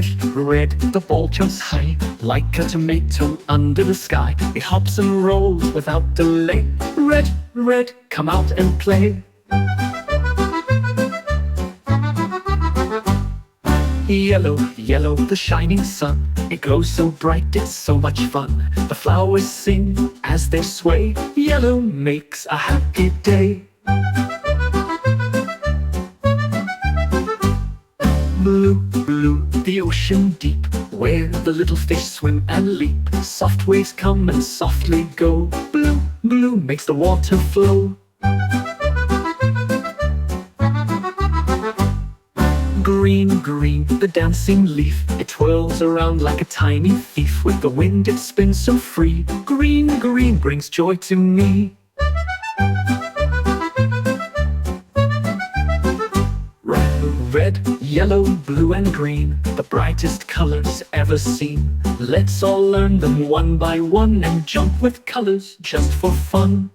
red, red, the ball jumps high, like a tomato under the sky. It hops and rolls without delay. Red, red, come out and play. Yellow, yellow, the shining sun. It glows so bright, it's so much fun. The flowers sing as they sway. Yellow makes a happy day. Blue, blue, the ocean deep, where the little fish swim and leap. Soft waves come and softly go. Blue, blue makes the water flow. Green, green, the dancing leaf. It twirls around like a tiny thief. With the wind it spins so free. Green, green brings joy to me. Red, yellow, blue and green, the brightest colors ever seen. Let's all learn them one by one and jump with colors just for fun.